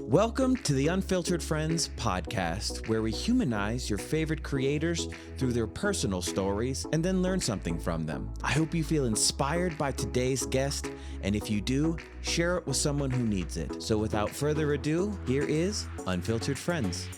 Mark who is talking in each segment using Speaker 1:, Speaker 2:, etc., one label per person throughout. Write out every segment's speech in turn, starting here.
Speaker 1: Welcome to the Unfiltered Friends Podcast, where we humanize your favorite creators through their personal stories and then learn something from them. I hope you feel inspired by today's guest, and if you do, share it with someone who needs it. So without further ado, here is Unfiltered Friends.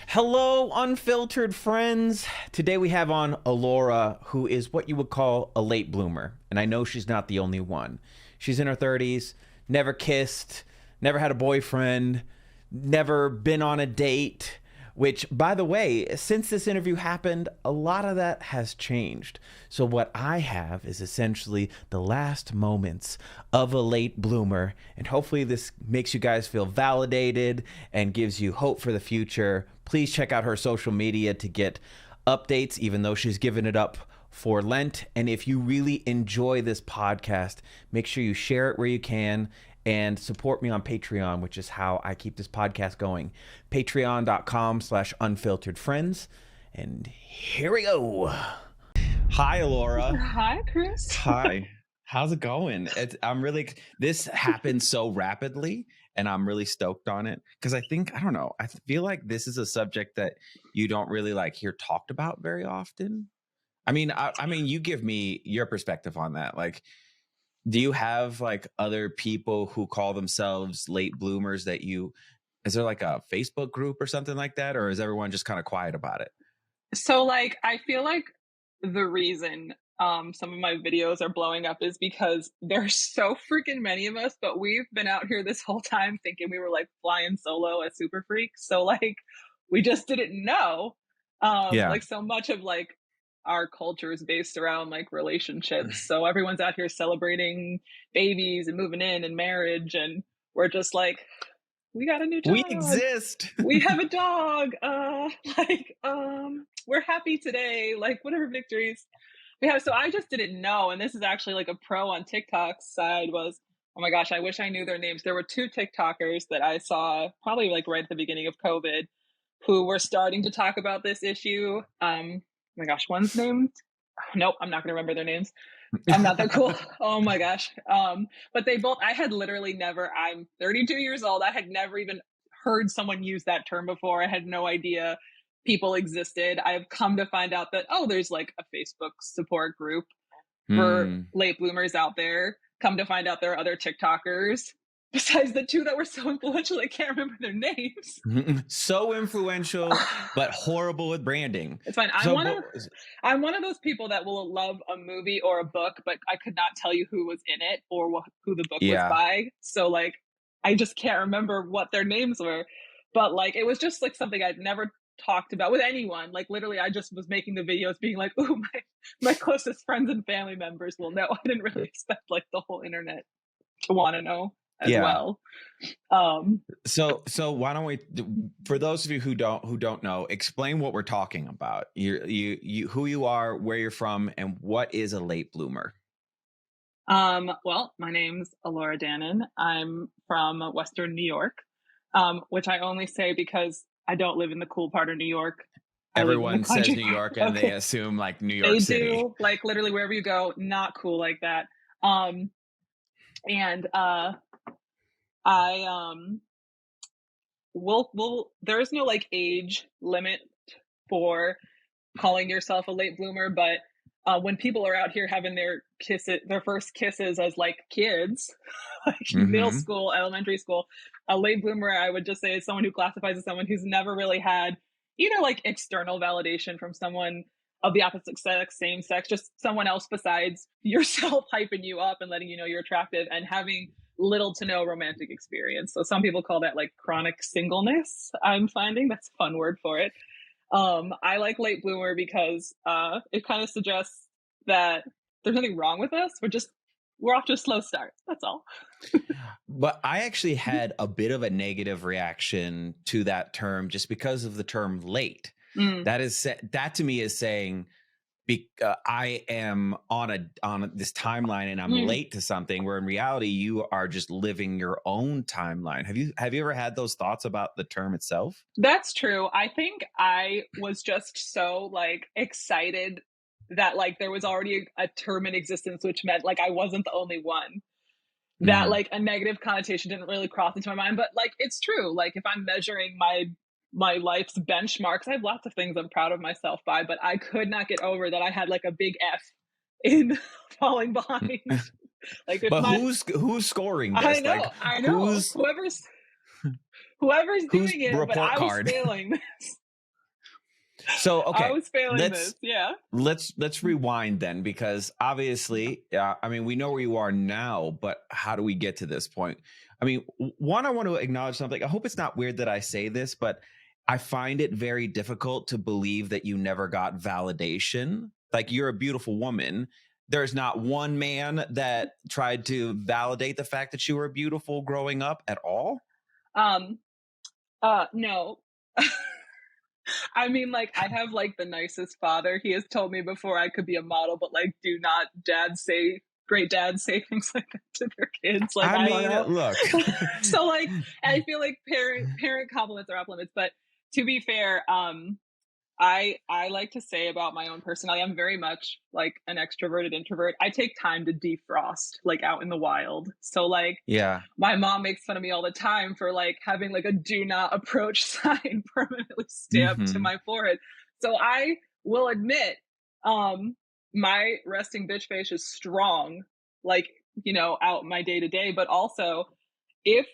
Speaker 1: Hello, Unfiltered Friends. Today we have on Allora, who is what you would call a late bloomer, and I know she's not the only one. She's in her 30s, never kissed, never had a boyfriend, never been on a date, which, by the way, since this interview happened, a lot of that has changed. So what I have is essentially the last moments of a late bloomer, and hopefully this makes you guys feel validated and gives you hope for the future. Please check out her social media to get updates, even though she's given it up for Lent. And if you really enjoy this podcast, make sure you share it where you can and support me on Patreon, which is how I keep this podcast going. Patreon.com/unfilteredfriends. And here we go. Hi, Allora.
Speaker 2: Hi, Chris.
Speaker 1: Hi. How's it going? This happened so rapidly, and I'm really stoked on it because I feel like this is a subject that you don't really hear talked about very often. I mean, you give me your perspective on that. Do you have other people who call themselves late bloomers is there a Facebook group or something like that? Or is everyone just kind of quiet about it?
Speaker 2: So I feel like the reason some of my videos are blowing up is because there's so freaking many of us, but we've been out here this whole time thinking we were flying solo as super freaks. So we just didn't know. So much of our culture is based around relationships. So everyone's out here celebrating babies and moving in and marriage. And we're just we got a new dog.
Speaker 1: We exist.
Speaker 2: We have a dog. We're happy today. Whatever victories we have. So I just didn't know. And this is actually a pro on TikTok's side was, oh my gosh, I wish I knew their names. There were two TikTokers that I saw probably right at the beginning of COVID who were starting to talk about this issue. Oh my gosh, one's named, nope, I'm not going to remember their names. I'm not that cool. Oh my gosh. But they both, I had literally never, I'm 32 years old. I had never even heard someone use that term before. I had no idea people existed. I've come to find out that, there's a Facebook support group for late bloomers out there. Come to find out there are other TikTokers besides the two that were so influential. I can't remember their names.
Speaker 1: So influential, but horrible with branding.
Speaker 2: It's fine. I'm one of those people that will love a movie or a book, but I could not tell you who was in it or who the book was by. So I just can't remember what their names were. But it was just something I'd never talked about with anyone. Literally, I just was making the videos being ooh, my closest friends and family members will know. I didn't really expect the whole internet to want to know as well.
Speaker 1: So why don't we, for those of you who don't know, explain what we're talking about. You who you are, where you're from, and what is a late bloomer?
Speaker 2: Well, my name's Allora Dannon. I'm from Western New York, which I only say because I don't live in the cool part of New York.
Speaker 1: Everyone says New York and they assume New York City. They
Speaker 2: do, literally wherever you go, not cool like that. There's no age limit for calling yourself a late bloomer, but when people are out here having their first kisses as kids, middle school, elementary school, a late bloomer, I would just say, is someone who classifies as someone who's never really had either external validation from someone of the opposite sex, same sex, just someone else besides yourself hyping you up and letting you know you're attractive, and having little to no romantic experience. So some people call that chronic singleness. I'm finding that's a fun word for it. I like late bloomer because it kind of suggests that there's nothing wrong with us. We're off to a slow start. That's all.
Speaker 1: But I actually had a bit of a negative reaction to that term just because of the term late. That to me is saying I am on this timeline and I'm late to something, where in reality you are just living your own timeline. Have you ever had those thoughts about the term itself?
Speaker 2: That's true. I think I was just so excited that there was already a term in existence, which meant I wasn't the only one. that like a negative connotation didn't really cross into my mind, but like it's true. Like if I'm measuring my life's benchmarks, I have lots of things I'm proud of myself by, but I could not get over that I had like a big F in falling behind. Like if
Speaker 1: but
Speaker 2: my
Speaker 1: who's scoring this?
Speaker 2: I know whoever's
Speaker 1: who's
Speaker 2: doing it, but
Speaker 1: report
Speaker 2: I was
Speaker 1: card?
Speaker 2: failing this.
Speaker 1: So okay,
Speaker 2: I was failing this. Yeah.
Speaker 1: Let's rewind then, because obviously, I mean, we know where you are now, but how do we get to this point? I mean, one, I want to acknowledge something. I hope it's not weird that I say this, but I find it very difficult to believe that you never got validation. Like, you're a beautiful woman. There's not one man that tried to validate the fact that you were beautiful growing up at all.
Speaker 2: No. I mean, like, I have like the nicest father. He has told me before I could be a model, but like, do not great dads say things like that to their kids. Like, I mean, don't know.
Speaker 1: Look.
Speaker 2: So like, I feel like parent compliments are off limits, but to be fair, I like to say about my own personality, I'm very much like an extroverted introvert. I take time to defrost, like out in the wild. So like,
Speaker 1: yeah,
Speaker 2: my mom makes fun of me all the time for like having like a do not approach sign permanently stamped to my forehead. So I will admit, my resting bitch face is strong, like, you know, out my day to day. But also, if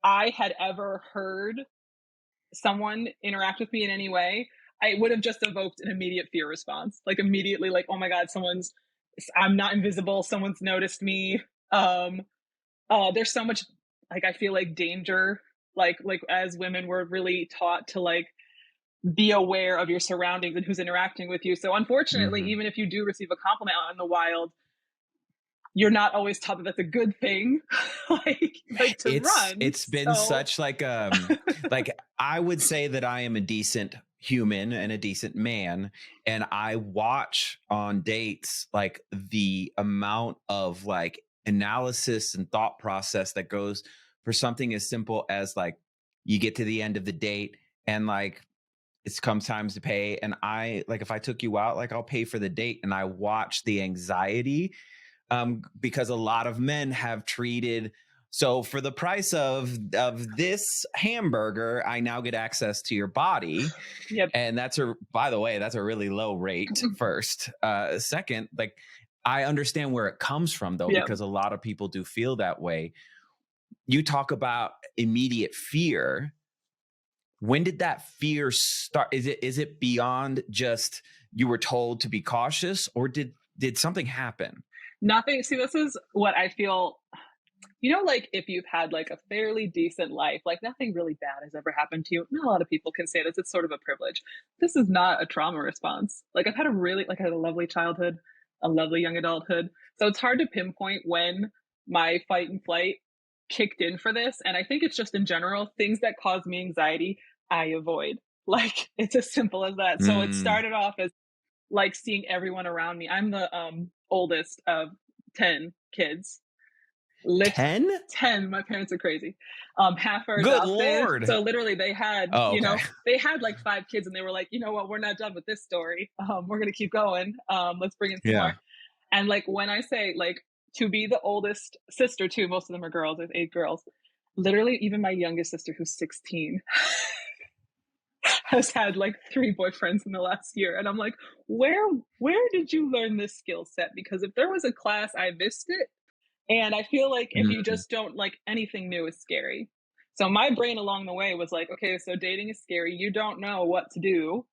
Speaker 2: I had ever heard someone interact with me in any way, I would have just evoked an immediate fear response. Like immediately, like, oh my God, I'm not invisible. Someone's noticed me. There's so much, like, I feel like danger, like as women, we're really taught to like be aware of your surroundings and who's interacting with you. So unfortunately, even if you do receive a compliment out in the wild, you're not always taught that that's a good thing. like to run.
Speaker 1: It's been such like like, I would say that I am a decent human and a decent man, and I watch on dates like the amount of like analysis and thought process that goes for something as simple as like, you get to the end of the date and like it's come time to pay, and I like, if I took you out, like I'll pay for the date, and I watch the anxiety, because a lot of men have treated, so for the price of this hamburger, I now get access to your body.
Speaker 2: Yep.
Speaker 1: And by the way, that's a really low rate. First, second, like, I understand where it comes from though, because a lot of people do feel that way. You talk about immediate fear. When did that fear start? Is it beyond just you were told to be cautious, or did something happen?
Speaker 2: Nothing. See, this is what I feel, you know, like if you've had like a fairly decent life, like nothing really bad has ever happened to you. Not a lot of people can say this. It's sort of a privilege. This is not a trauma response. Like I had a lovely childhood, a lovely young adulthood. So it's hard to pinpoint when my fight and flight kicked in for this. And I think it's just in general, things that cause me anxiety, I avoid. Like it's as simple as that. So it started off as like seeing everyone around me. I'm the oldest of 10 kids.
Speaker 1: 10?
Speaker 2: 10. My parents are crazy. Half are
Speaker 1: Good
Speaker 2: adopted.
Speaker 1: Lord.
Speaker 2: So literally they had,
Speaker 1: okay.
Speaker 2: you know, they had like 5 kids, and they were like, you know what, we're not done with this story. We're going to keep going. Let's bring in some more. And like, when I say like to be the oldest sister too, most of them are girls. There's 8 girls. Literally, even my youngest sister, who's 16, has had like 3 boyfriends in the last year. And I'm like, where did you learn this skill set? Because if there was a class, I missed it. And I feel like if you just don't, like, anything new is scary. So my brain along the way was like, okay, so dating is scary. You don't know what to do.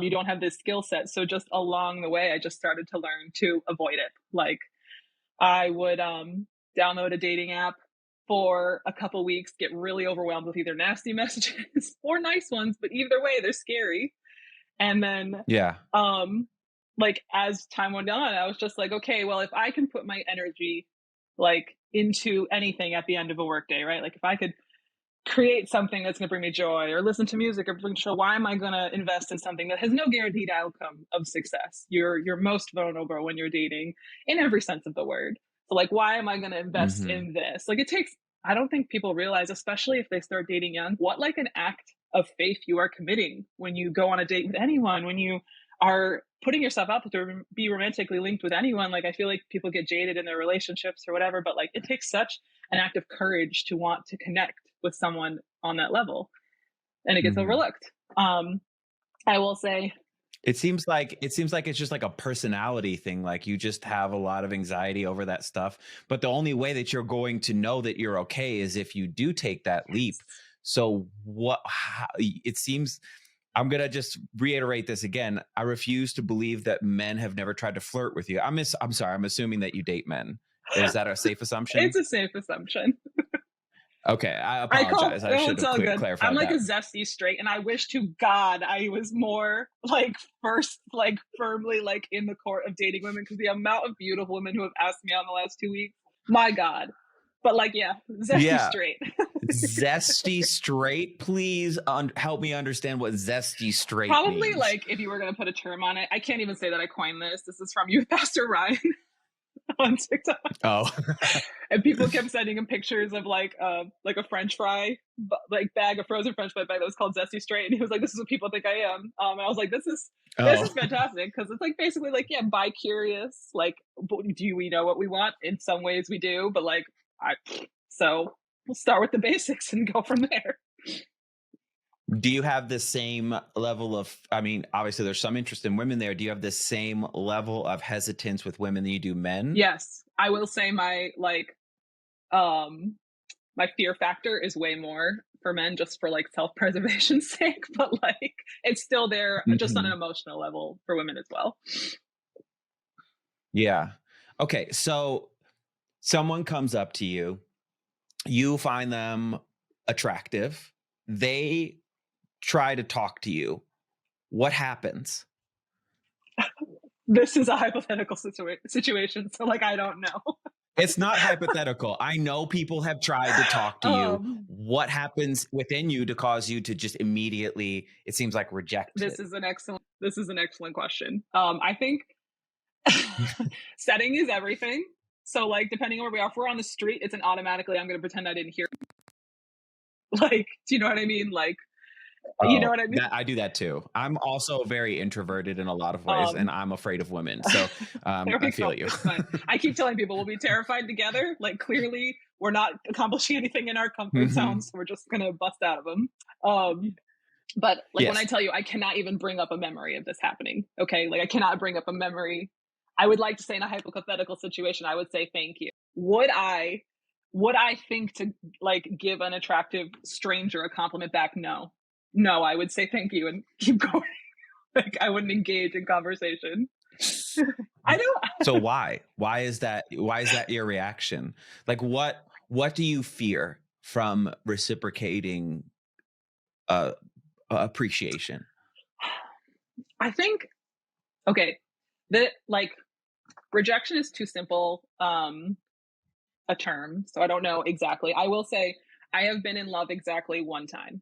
Speaker 2: You don't have this skill set. So just along the way, I just started to learn to avoid it. Like I would download a dating app for a couple weeks, get really overwhelmed with either nasty messages or nice ones, but either way, they're scary. And then, like as time went on, I was just like, okay, well, if I can put my energy like into anything at the end of a workday, right? Like if I could create something that's going to bring me joy, or listen to music, or bring show, why am I going to invest in something that has no guaranteed outcome of success? You're most vulnerable when you're dating in every sense of the word. So like, why am I going to invest in this? Like it takes, I don't think people realize, especially if they start dating young, what like an act of faith you are committing when you go on a date with anyone, when you are putting yourself out there to be romantically linked with anyone. Like, I feel like people get jaded in their relationships or whatever, but like, it takes such an act of courage to want to connect with someone on that level, and it gets overlooked. I will say,
Speaker 1: it seems like it's just like a personality thing. Like, you just have a lot of anxiety over that stuff. But the only way that you're going to know that you're okay is if you do take that leap. So it seems, I'm going to just reiterate this again. I refuse to believe that men have never tried to flirt with you. I'm sorry. I'm assuming that you date men. Is that a safe assumption?
Speaker 2: It's a safe assumption.
Speaker 1: Okay, I apologize. I should have clarified.
Speaker 2: I'm like
Speaker 1: that.
Speaker 2: a zesty straight, and I wish to God I was more like firmly like in the court of dating women, because the amount of beautiful women who have asked me out in the last 2 weeks, my God. But like, zesty straight.
Speaker 1: Zesty straight. Please help me understand what zesty straight
Speaker 2: Probably
Speaker 1: means.
Speaker 2: Like, if you were going to put a term on it, I can't even say that I coined this. This is from Youth Pastor Ryan on TikTok.
Speaker 1: Oh.
Speaker 2: And people kept sending him pictures of like a French fry, like bag of frozen French fry bag that was called Zesty Straight, and he was like, "This is what people think I am." And I was like, "This is fantastic," because it's like basically like, bi curious. Like, do we know what we want? In some ways, we do, but like, so we'll start with the basics and go from there.
Speaker 1: Do you have the same level of, I mean, obviously there's some interest in women there. Do you have the same level of hesitance with women than you do men?
Speaker 2: Yes. I will say my fear factor is way more for men, just for like self-preservation's sake, but like, it's still there just on an emotional level for women as well.
Speaker 1: Yeah. Okay. So someone comes up to you, you find them attractive, they try to talk to you. What happens?
Speaker 2: This is a hypothetical situation, so like, I don't know.
Speaker 1: It's not hypothetical. I know people have tried to talk to you. What happens within you to cause you to just immediately, it seems like, reject it?
Speaker 2: This is an excellent question. I think setting is everything. So like, depending on where we are, if we're on the street, it's an automatically, I'm going to pretend I didn't hear. Like, do you know what I mean? Like, you know what I mean?
Speaker 1: I do that too. I'm also very introverted in a lot of ways, and I'm afraid of women. So I feel you.
Speaker 2: I keep telling people we'll be terrified together. Like, clearly we're not accomplishing anything in our comfort zones. So we're just going to bust out of them. But like, when I tell you, I cannot even bring up a memory of this happening. Okay. Like, I cannot bring up a memory. I would like to say, in a hypothetical situation, I would say, thank you. Would I think to like give an attractive stranger a compliment back? No, I would say thank you and keep going. Like, I wouldn't engage in conversation. I know.
Speaker 1: So why is that your reaction? Like, what do you fear from reciprocating appreciation?
Speaker 2: I think, okay, that like, rejection is too simple a term, so I don't know exactly. I will say I have been in love exactly one time,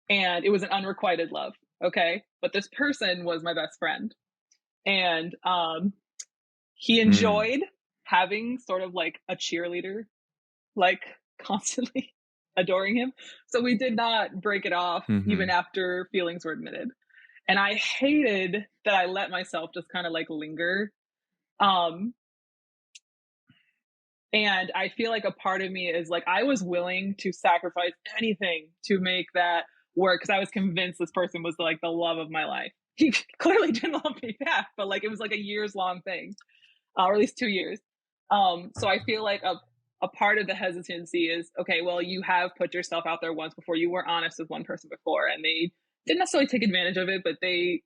Speaker 2: and it was an unrequited love. Okay, but this person was my best friend, and he enjoyed having sort of like a cheerleader, like constantly adoring him. So we did not break it off even after feelings were admitted. And I hated that I let myself just kind of like linger. And I feel like a part of me is like, I was willing to sacrifice anything to make that work, because I was convinced this person was like the love of my life. He clearly didn't love me back, but like, it was like a years long thing, or at least 2 years. So I feel like a part of the hesitancy is, okay, well, you have put yourself out there once before. You were honest with one person before, and they didn't necessarily take advantage of it, but they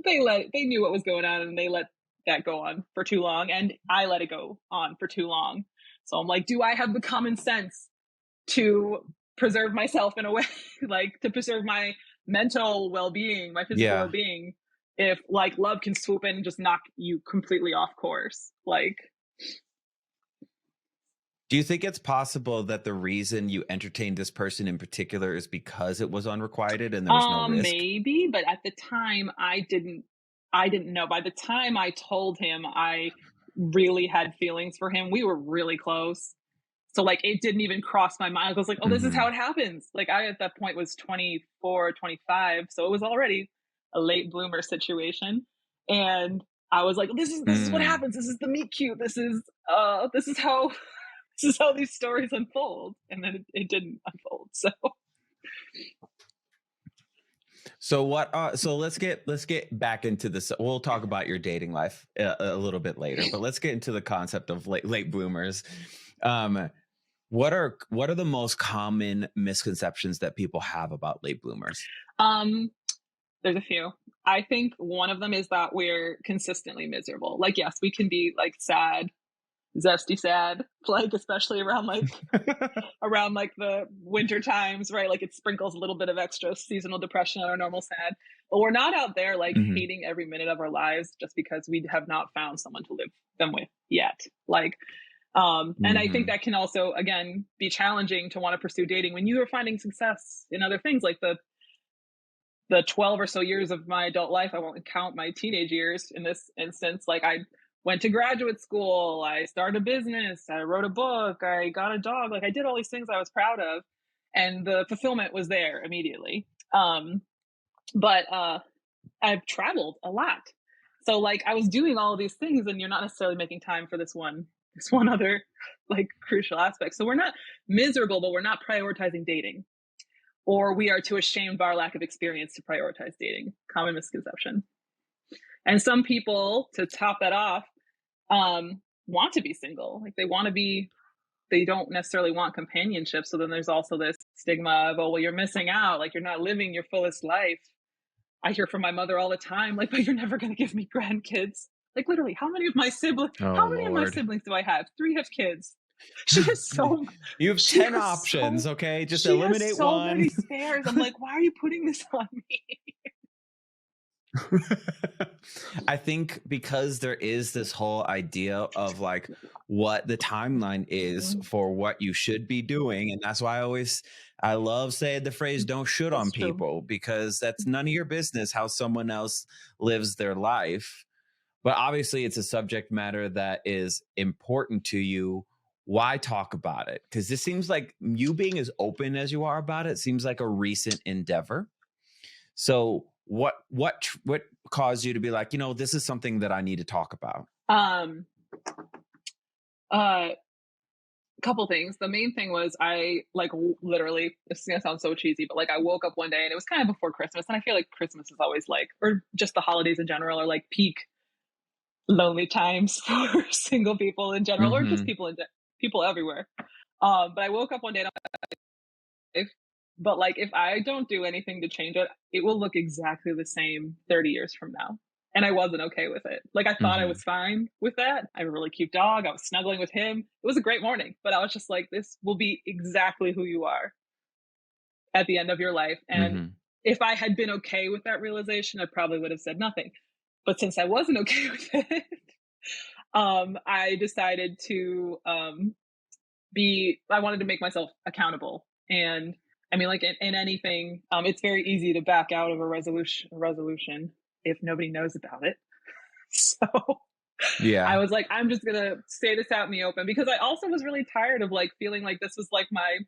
Speaker 2: knew what was going on, and they let that go on for too long, and I let it go on for too long. So I'm like, do I have the common sense to preserve myself in a way, like to preserve my mental well-being, my physical well-being, if like love can swoop in and just knock you completely off course? Like,
Speaker 1: do you think it's possible that the reason you entertained this person in particular is because it was unrequited and there was no risk?
Speaker 2: Maybe, but at the time I didn't know. By the time I told him I really had feelings for him, we were really close. So like, it didn't even cross my mind. I was like, oh, this is how it happens. Like, I at that point was 24, 25. So it was already a late bloomer situation. And I was like, this is what happens. This is the meet cute. This is how this is how these stories unfold. And then it didn't unfold.
Speaker 1: So let's get back into this. We'll talk about your dating life a little bit later, but let's get into the concept of late bloomers. What are the most common misconceptions that people have about late bloomers?
Speaker 2: There's a few. I think one of them is that we're consistently miserable. Like, yes, we can be like sad, zesty sad, like especially around like the winter times, right? Like it sprinkles a little bit of extra seasonal depression on our normal sad, but we're not out there like hating every minute of our lives just because we have not found someone to live them with yet. Like, and I think that can also, again, be challenging to want to pursue dating when you are finding success in other things. Like the 12 or so years of my adult life, I won't count my teenage years in this instance. Like I went to graduate school, I started a business, I wrote a book, I got a dog. Like I did all these things I was proud of, and the fulfillment was there immediately. But I've traveled a lot. So like I was doing all of these things and you're not necessarily making time for this one other like crucial aspect. So we're not miserable, but we're not prioritizing dating, or we are too ashamed by our lack of experience to prioritize dating. Common misconception. And some people, to top that off, want to be single. Like they don't necessarily want companionship. So then there's also this stigma of, oh, well, you're missing out. Like you're not living your fullest life. I hear from my mother all the time, like, but you're never going to give me grandkids. Like literally, how many of my siblings do I have? 3 have kids. She has
Speaker 1: you have 10 options, okay? Just eliminate
Speaker 2: so
Speaker 1: one.
Speaker 2: Many spares. I'm like, why are you putting this on me?
Speaker 1: I think because there is this whole idea of like what the timeline is for what you should be doing. And that's why I love saying the phrase don't should on people, because that's none of your business how someone else lives their life. But obviously it's a subject matter that is important to you. Why talk about it? Because this seems like you being as open as you are about it seems like a recent endeavor. So what caused you to be like, this is something that I need to talk about?
Speaker 2: Couple things. The main thing was I like literally, this is gonna sound so cheesy, but like I woke up one day and it was kind of before Christmas, and I feel like Christmas is always like, or just the holidays in general, are like peak lonely times for single people in general, or just people everywhere. But I woke up one day and I'm like, but like if I don't do anything to change it, it will look exactly the same 30 years from now. And I wasn't okay with it. Like I thought I was fine with that. I have a really cute dog. I was snuggling with him. It was a great morning, but I was just like, this will be exactly who you are at the end of your life. And if I had been okay with that realization, I probably would have said nothing. But since I wasn't okay with it, I decided to I wanted to make myself accountable. And I mean, like in anything, it's very easy to back out of a resolution if nobody knows about it. So yeah, I was like, I'm just going to say this out in the open, because I also was really tired of like feeling like this was like my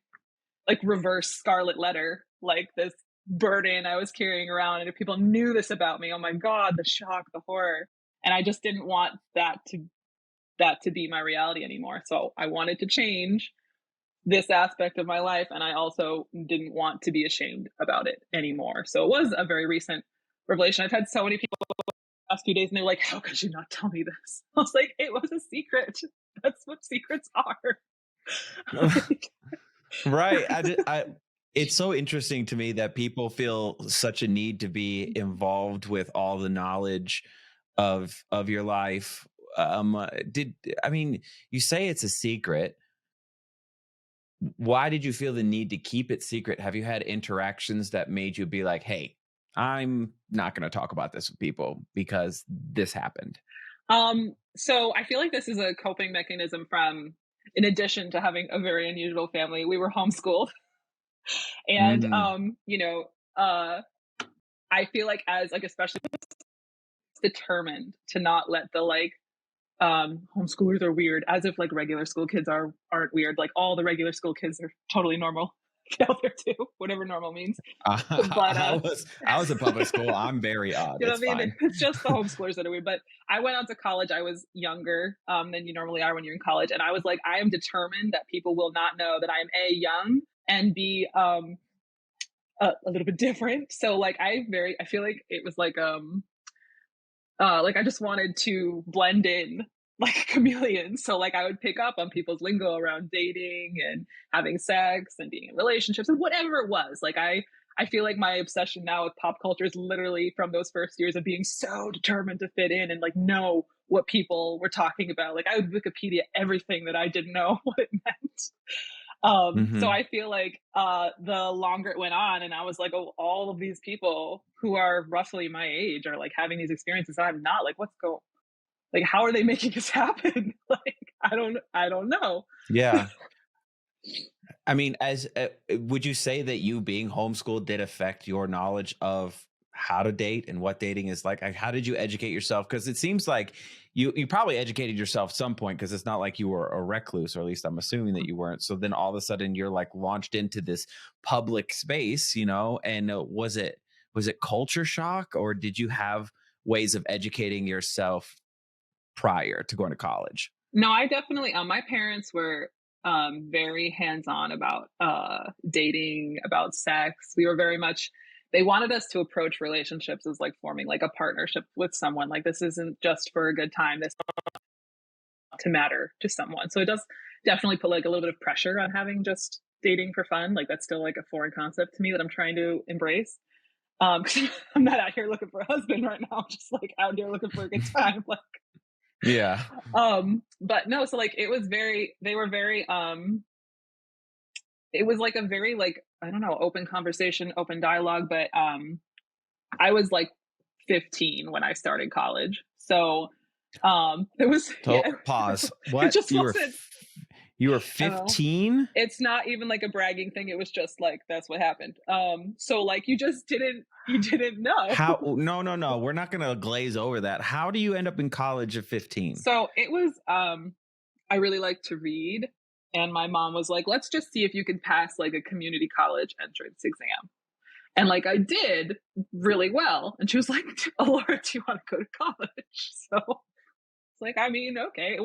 Speaker 2: like reverse scarlet letter, like this burden I was carrying around. And if people knew this about me, oh my God, the shock, the horror. And I just didn't want that to be my reality anymore. So I wanted to change this aspect of my life. And I also didn't want to be ashamed about it anymore. So it was a very recent revelation. I've had so many people the last few days and they're like, how could you not tell me this? I was like, it was a secret. That's what secrets are.
Speaker 1: Right. It's so interesting to me that people feel such a need to be involved with all the knowledge of your life. You say it's a secret. Why did you feel the need to keep it secret? Have you had interactions that made you be like, hey, I'm not going to talk about this with people because this happened?
Speaker 2: So I feel like this is a coping mechanism from, in addition to having a very unusual family, we were homeschooled. And, I feel like as like, especially determined to not let the like, homeschoolers are weird, as if like regular school kids aren't weird. Like all the regular school kids are totally normal failed there too, whatever normal means. But
Speaker 1: I was in public school. I'm very odd.
Speaker 2: you know
Speaker 1: It's
Speaker 2: what I mean?
Speaker 1: fine.
Speaker 2: It's just the homeschoolers that are weird. But I went on to college. I was younger than you normally are when you're in college, and I was like, I am determined that people will not know that I am A, young, and B, a little bit different. So like I feel like it was like I just wanted to blend in like a chameleon. So like I would pick up on people's lingo around dating and having sex and being in relationships and whatever it was. Like I feel like my obsession now with pop culture is literally from those first years of being so determined to fit in and like know what people were talking about. Like I would Wikipedia everything that I didn't know what it meant. So I feel like the longer it went on, and I was like, oh, all of these people who are roughly my age are like having these experiences. And I'm not. Like, like, how are they making this happen? Like, I don't know.
Speaker 1: Yeah. I mean, would you say that you being homeschooled did affect your knowledge of how to date and what dating is like? How did you educate yourself? Because it seems like you probably educated yourself at some point, because it's not like you were a recluse, or at least I'm assuming that you weren't. So then all of a sudden you're like launched into this public space, and was it culture shock, or did you have ways of educating yourself prior to going to college?
Speaker 2: No, I definitely, my parents were very hands-on about dating, about sex. We were very much, they wanted us to approach relationships as like forming like a partnership with someone. Like this isn't just for a good time, this to matter to someone. So it does definitely put like a little bit of pressure on having just dating for fun. Like that's still like a foreign concept to me that I'm trying to embrace. Cause I'm not out here looking for a husband right now. I'm just like out here looking for a good time. Like,
Speaker 1: yeah.
Speaker 2: But no, so like it was they were very, it was like a very like, I don't know, open conversation, open dialogue. But, I was like 15 when I started college. So, it was,
Speaker 1: pause.
Speaker 2: What? It just wasn't.
Speaker 1: You were 15?
Speaker 2: It's not even like a bragging thing. It was just like, that's what happened. So like you didn't know.
Speaker 1: How? No. We're not going to glaze over that. How do you end up in college at 15?
Speaker 2: So it was, I really like to read. And my mom was like, let's just see if you can pass like a community college entrance exam. And like I did really well. And she was like, Allora, do you want to go to college? So it's like, I mean, okay.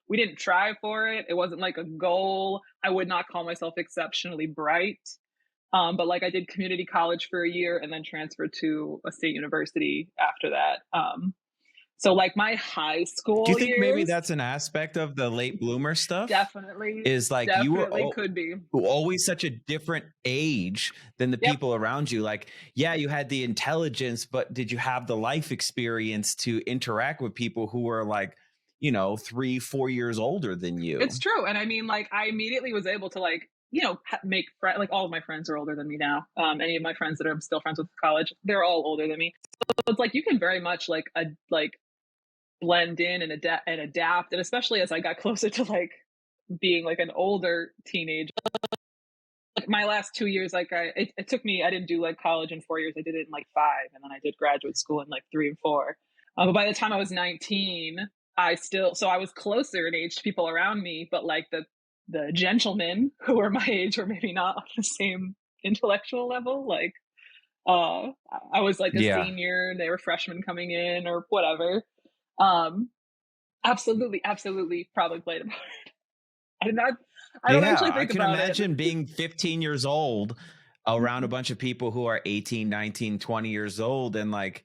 Speaker 2: We didn't try for it. It wasn't like a goal. I would not call myself exceptionally bright. But like I did community college for a year and then transferred to a state university after that. So like my high school
Speaker 1: Do you think
Speaker 2: years,
Speaker 1: maybe that's an aspect of the late bloomer stuff?
Speaker 2: Definitely.
Speaker 1: Is like you were
Speaker 2: could be
Speaker 1: always such a different age than the people around you. Like, yeah, you had the intelligence, but did you have the life experience to interact with people who were like, 3-4 years older than you?
Speaker 2: It's true. And I mean, like I immediately was able to like, make friends. Like all of my friends are older than me now. Any of my friends that I'm still friends with college, they're all older than me. So it's like, you can very much like blend in and adapt. And especially as I got closer to like being like an older teenager, like my last 2 years, like it took me, I didn't do like college in 4 years. I did it in like 5. And then I did graduate school in like 3 and 4. But by the time I was 19, I was closer in age to people around me, but like the gentlemen who were my age were maybe not on the same intellectual level. Like, I was like a senior and they were freshmen coming in or whatever. Absolutely probably played a part. I don't actually think about it.
Speaker 1: I can imagine being 15 years old around a bunch of people who are 18, 19, 20 years old. And like,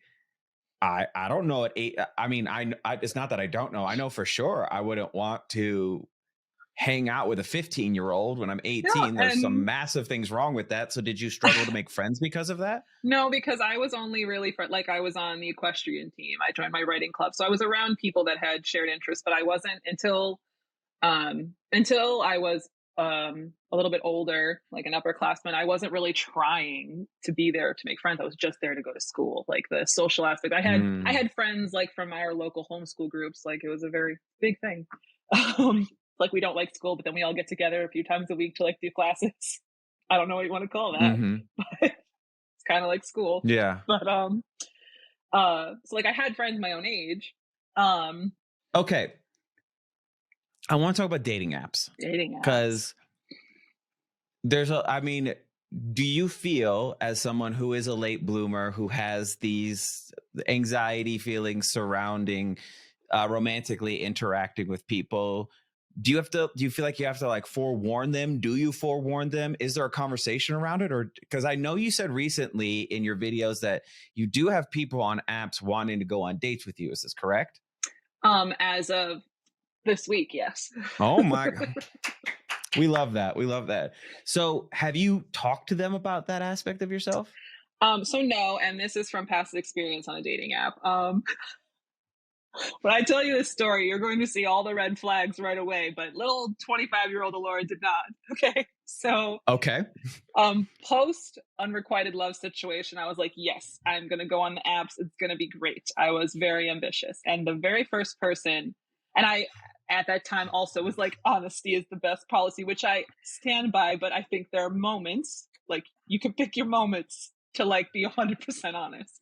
Speaker 1: I don't know at 8. I mean, it's not that I don't know. I know for sure I wouldn't want to hang out with a 15-year-old when I'm 18. There's some massive things wrong with that. So did you struggle to make friends because of that?
Speaker 2: No, because I was only really I was on the equestrian team. I joined my writing club. So I was around people that had shared interests, but I wasn't until I was a little bit older, like an upperclassman. I wasn't really trying to be there to make friends. I was just there to go to school. Like the social aspect. I had friends like from our local homeschool groups. Like it was a very big thing. Like we don't like school, but then we all get together a few times a week to like do classes. I don't know what you want to call that, but it's kind of like school.
Speaker 1: Yeah.
Speaker 2: But so like I had friends my own age.
Speaker 1: Okay. I want to talk about dating apps.
Speaker 2: Dating apps.
Speaker 1: Because I mean, do you feel as someone who is a late bloomer who has these anxiety feelings surrounding romantically interacting with people? Do you feel like you have to like forewarn them? Do you forewarn them? Is there a conversation around it? Or because I know you said recently in your videos that you do have people on apps wanting to go on dates with you. Is this correct?
Speaker 2: As of this week, yes.
Speaker 1: Oh my God. We love that. We love that. So have you talked to them about that aspect of yourself?
Speaker 2: So no, and this is from past experience on a dating app. When I tell you this story, you're going to see all the red flags right away, but little 25-year-old Allora did not. Okay. So
Speaker 1: Okay.
Speaker 2: post unrequited love situation, I was like, yes, I'm going to go on the apps. It's going to be great. I was very ambitious. And the very first person, and I, at that time also was like, honesty is the best policy, which I stand by. But I think there are moments, like you can pick your moments to like be 100% honest.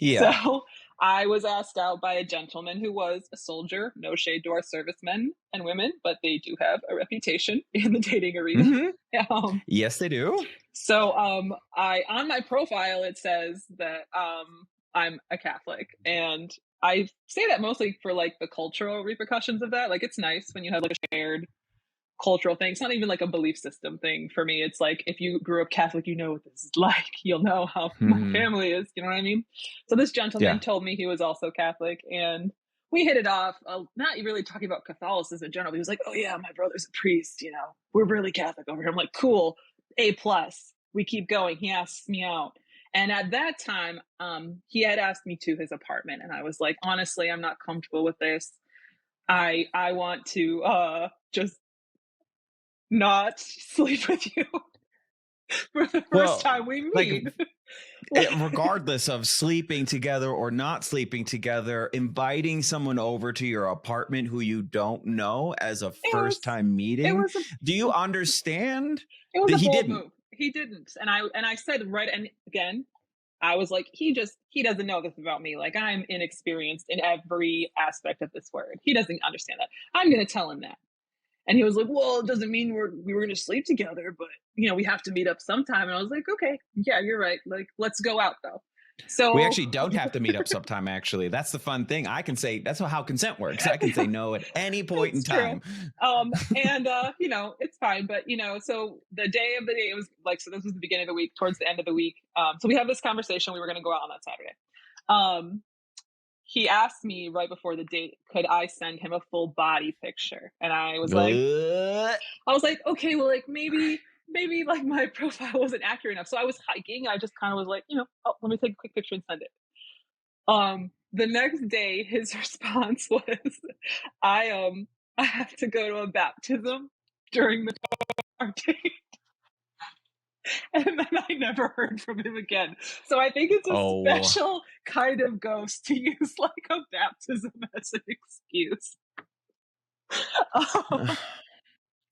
Speaker 1: Yeah.
Speaker 2: So I was asked out by a gentleman who was a soldier. No shade to our servicemen and women, but they do have a reputation in the dating arena.
Speaker 1: Mm-hmm. Yes, they do.
Speaker 2: So I on my profile it says that I'm a Catholic, and I say that mostly for like the cultural repercussions of that. Like it's nice when you have like a shared cultural thing. It's not even like a belief system thing for me. It's like if you grew up Catholic, you know what this is like. You'll know how my family is. You know what I mean? So this gentleman told me he was also Catholic, and we hit it off. Not really talking about Catholicism in general. He was like, "Oh yeah, my brother's a priest. You know, we're really Catholic over here." I'm like, "Cool, A+." We keep going. He asks me out. And at that time, he had asked me to his apartment, and I was like, honestly, I'm not comfortable with this. I want to just not sleep with you for the first time we meet.
Speaker 1: Regardless of sleeping together or not sleeping together, inviting someone over to your apartment who you don't know as a first time meeting. Do you understand?
Speaker 2: It was a bold move. He didn't. And I said right, and again, I was like, he doesn't know this about me. Like I'm inexperienced in every aspect of this word. He doesn't understand that. I'm going to tell him that. And he was like, well, it doesn't mean we were going to sleep together, but you know, we have to meet up sometime. And I was like, okay, yeah, you're right. Like, let's go out though. So
Speaker 1: we actually don't have to meet up sometime. Actually, that's the fun thing. I can say that's how consent works. I can say no at any point in time.
Speaker 2: And you know, it's fine. But you know, so the day of the day, it was like, so this was the beginning of the week, towards the end of the week. So we have this conversation. We were going to go out on that Saturday. He asked me right before the date, could I send him a full body picture? And I was like, okay, well, like maybe like my profile wasn't accurate enough. So I was hiking. I just kind of was like, you know, oh, let me take a quick picture and send it. The next day, his response was, I have to go to a baptism during the date. And then I never heard from him again. So I think it's a special kind of ghost to use like a baptism as an excuse.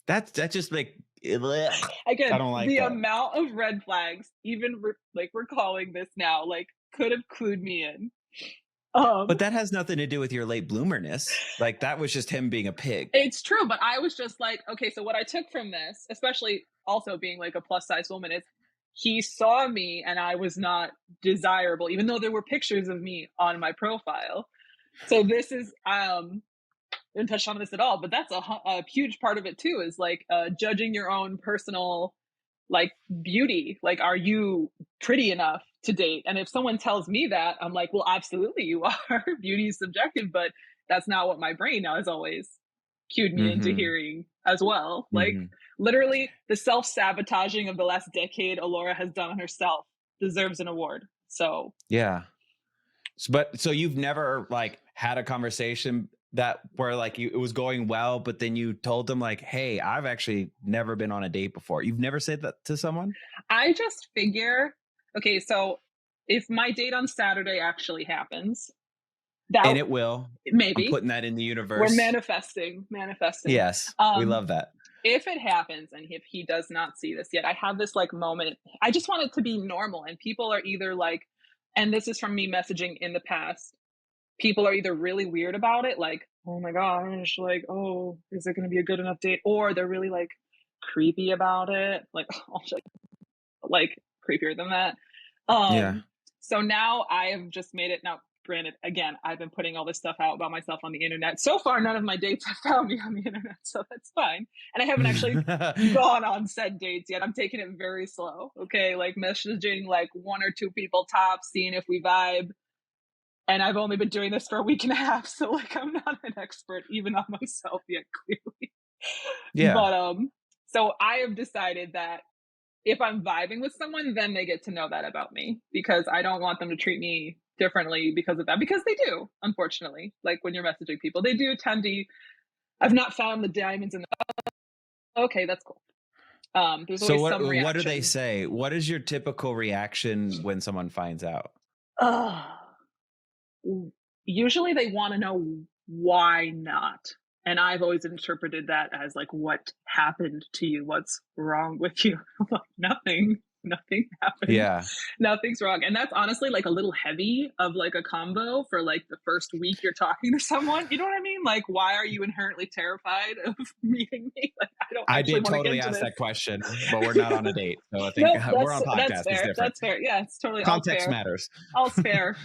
Speaker 1: That just like
Speaker 2: again, I don't like the amount of red flags, even like we're calling this now, like could have clued me in.
Speaker 1: But that has nothing to do with your late bloomerness. Like that was just him being a pig.
Speaker 2: It's true, but I was just like, okay, so what I took from this, especially also being like a plus size woman, is he saw me and I was not desirable, even though there were pictures of me on my profile. So this is, didn't touch on this at all, but that's a huge part of it too, is like judging your own personal like beauty. Like, are you pretty enough to date? And if someone tells me that, I'm like, well, absolutely you are. Beauty is subjective, but that's not what my brain has always cued me into hearing as well. Like literally the self-sabotaging of the last decade Allora has done on herself deserves an award. So
Speaker 1: yeah. So you've never like had a conversation that where like it was going well, but then you told them like, hey, I've actually never been on a date before. You've never said that to someone? I
Speaker 2: just figure, okay, so if my date on Saturday actually happens,
Speaker 1: and it will,
Speaker 2: maybe.
Speaker 1: I'm putting that in the universe.
Speaker 2: We're manifesting.
Speaker 1: Yes, we love that.
Speaker 2: If it happens and if he does not see this yet, I have this like moment. I just want it to be normal. And people are either like, and this is from me messaging in the past, people are either really weird about it, like, oh my gosh, like, oh, is it going to be a good enough date? Or they're really like, creepy about it. Like, like creepier than that.
Speaker 1: Yeah.
Speaker 2: So now I have just made it. Now, granted, again, I've been putting all this stuff out about myself on the internet. So far, none of my dates have found me on the internet, so that's fine. And I haven't actually gone on said dates yet. I'm taking it very slow. Okay, like messaging like 1 or 2 people tops, seeing if we vibe. And I've only been doing this for a week and a half, so like I'm not an expert even on myself yet, clearly.
Speaker 1: Yeah.
Speaker 2: But so I have decided that if I'm vibing with someone, then they get to know that about me, because I don't want them to treat me differently because of that, because they do, unfortunately. Like when you're messaging people, they do tend to, I've not found the diamonds in the, okay, that's cool. There's
Speaker 1: So
Speaker 2: always some reaction.
Speaker 1: what do they say? What is your typical reaction when someone finds out?
Speaker 2: Usually they want to know why not. And I've always interpreted that as like, what happened to you? What's wrong with you? Nothing happened.
Speaker 1: Yeah.
Speaker 2: Nothing's wrong. And that's honestly like a little heavy of like a combo for like the first week you're talking to someone. You know what I mean? Like, why are you inherently terrified of meeting me? Like, I
Speaker 1: did totally ask that question, but we're not on a date. So I think we're on podcast.
Speaker 2: That's fair. That's fair. Yeah, it's totally
Speaker 1: context matters.
Speaker 2: All's fair